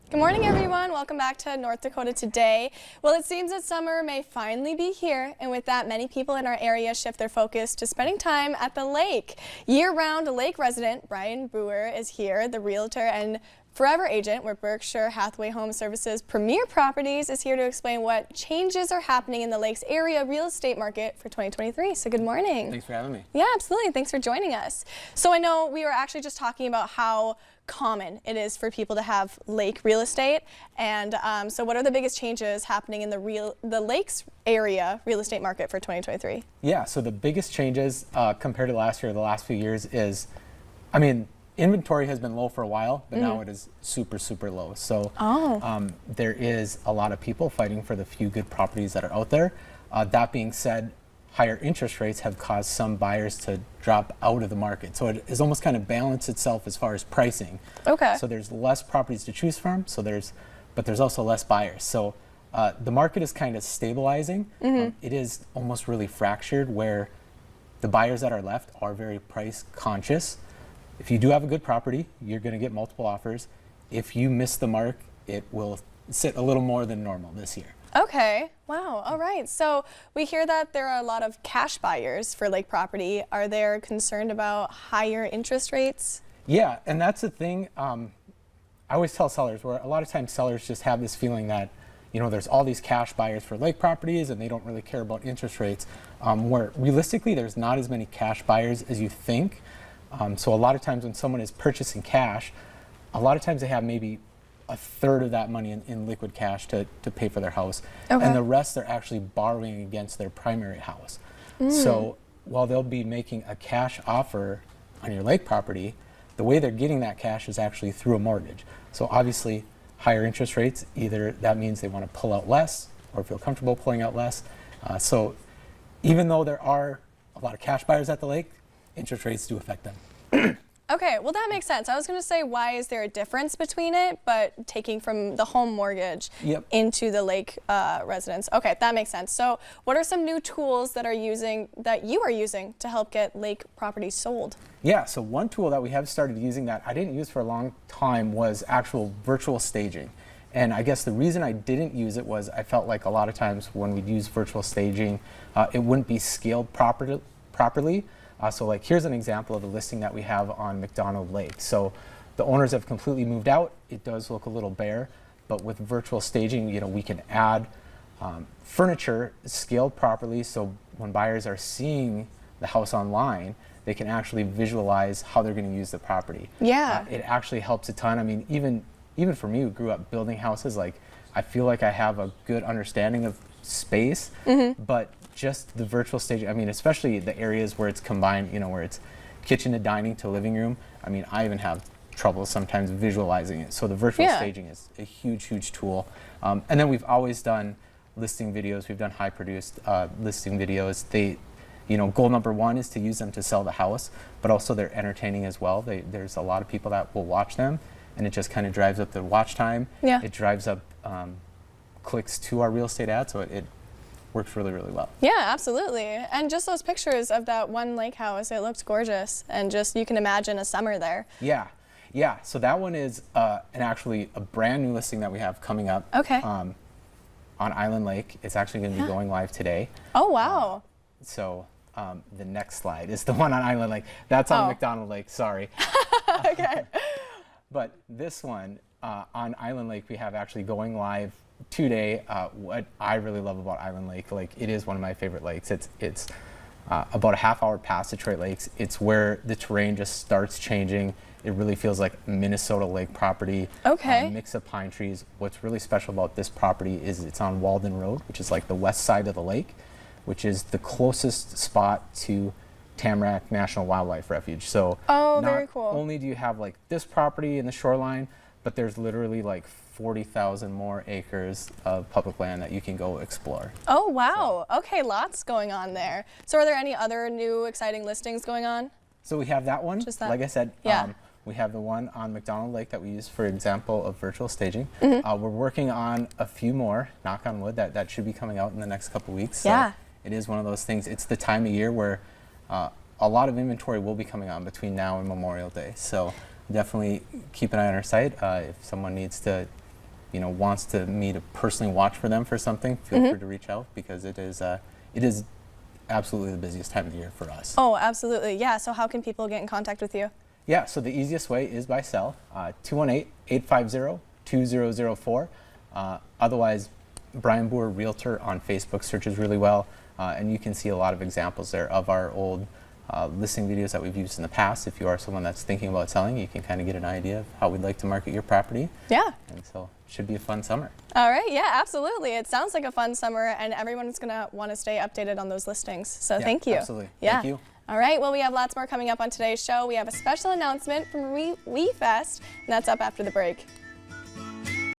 Good morning, everyone. Welcome back to North Dakota Today. Well, it seems that summer may finally be here, and with that, many people in our area shift their focus to spending time at the lake. Year-round lake resident Brian Brewer is here, the realtor and forever agent where Berkshire Hathaway Home Services Premier Properties is here to explain what changes are happening in the lake's area real estate market for 2023. So good morning. Thanks for having me. Yeah, absolutely. Thanks for joining us. So I know we were actually just talking about how common it is for people to have lake real estate, and so what are the biggest changes happening in the lakes area real estate market for 2023? Yeah, so the biggest changes compared to last year, the last few years is, I mean, inventory has been low for a while, but now it is super, super low. So there is a lot of people fighting for the few good properties that are out there. That being said, higher interest rates have caused some buyers to drop out of the market. So it has almost kind of balanced itself as far as pricing. Okay. So there's less properties to choose from, but there's also less buyers. So the market is kind of stabilizing. It is almost really fractured where the buyers that are left are very price conscious. If you do have a good property, you're going to get multiple offers. If you miss the mark, it will sit a little more than normal this year. Okay. Wow. All right. So we hear that there are a lot of cash buyers for lake property. Are they concerned about higher interest rates? Yeah, and that's the thing. I always tell sellers where a lot of times sellers just have this feeling that, you know, there's all these cash buyers for lake properties and they don't really care about interest rates. Where realistically, there's not as many cash buyers as you think. So a lot of times when someone is purchasing cash, a lot of times they have maybe a third of that money in liquid cash to pay for their house. Okay. And the rest they're actually borrowing against their primary house. So while they'll be making a cash offer on your lake property, the way they're getting that cash is actually through a mortgage. So obviously higher interest rates, either that means they want to pull out less or feel comfortable pulling out less. So even though there are a lot of cash buyers at the lake, interest rates do affect them. Okay, well that makes sense. I was going to say, why is there a difference between it, but taking from the home mortgage into the lake residence? Okay, that makes sense. So what are some new tools that you are using to help get lake properties sold? Yeah, so one tool that we have started using that I didn't use for a long time was actual virtual staging. And I guess the reason I didn't use it was I felt like a lot of times when we'd use virtual staging, it wouldn't be scaled properly. So like here's an example of a listing that we have on McDonald Lake. So the owners have completely moved out. It does look a little bare, but with virtual staging, you know, we can add furniture scaled properly. So when buyers are seeing the house online, they can actually visualize how they're going to use the property. Yeah. It actually helps a ton. I mean, even for me who grew up building houses, like I feel like I have a good understanding of space, but just the virtual staging, I mean, especially the areas where it's combined, you know, where it's kitchen to dining to living room. I mean, I even have trouble sometimes visualizing it. So the virtual staging is a huge, huge tool. And then we've always done listing videos. We've done high produced listing videos. Goal number one is to use them to sell the house, but also they're entertaining as well. There's a lot of people that will watch them, and it just kind of drives up the watch time. Yeah. It drives up clicks to our real estate ad, so it works really, really well. Yeah, absolutely. And just those pictures of that one lake house, it looked gorgeous, and just you can imagine a summer there. Yeah. So that one is actually a brand new listing that we have coming up. Okay. On Island Lake. It's actually going to be going live today. Oh wow. So the next slide is the one on Island Lake. That's on McDonald Lake. Sorry. Okay. But this one on Island Lake, we have actually going live today. What I really love about Island Lake, like it is one of my favorite lakes. It's about a half hour past Detroit Lakes. It's where the terrain just starts changing. It really feels like Minnesota lake property. Okay. Mix of pine trees. What's really special about this property is it's on Walden Road, which is like the west side of the lake, which is the closest spot to Tamarack National Wildlife Refuge. So very cool. Not only do you have like this property in the shoreline, but there's literally like 40,000 more acres of public land that you can go explore. Oh wow. So, okay, lots going on there. So are there any other new exciting listings going on? So we have that one. Just that? Like I said, we have the one on McDonald Lake that we use for example of virtual staging. We're working on a few more, knock on wood, that should be coming out in the next couple weeks. So it is one of those things. It's the time of year where a lot of inventory will be coming on between now and Memorial Day. So definitely keep an eye on our site if someone needs to wants me to personally watch for them for something, feel free to reach out, because it is absolutely the busiest time of the year for us. Oh, absolutely. Yeah. So how can people get in contact with you? Yeah, so the easiest way is by cell, 218-850-2004. Otherwise, Brian Boer Realtor on Facebook searches really well, and you can see a lot of examples there of our old listing videos that we've used in the past. If you are someone that's thinking about selling, you can kind of get an idea of how we'd like to market your property. Yeah. And so it should be a fun summer. All right. Yeah, absolutely. It sounds like a fun summer, and everyone's going to want to stay updated on those listings. So thank you. Absolutely. Yeah. Thank you. All right. Well, we have lots more coming up on today's show. We have a special announcement from WeFest, and that's up after the break.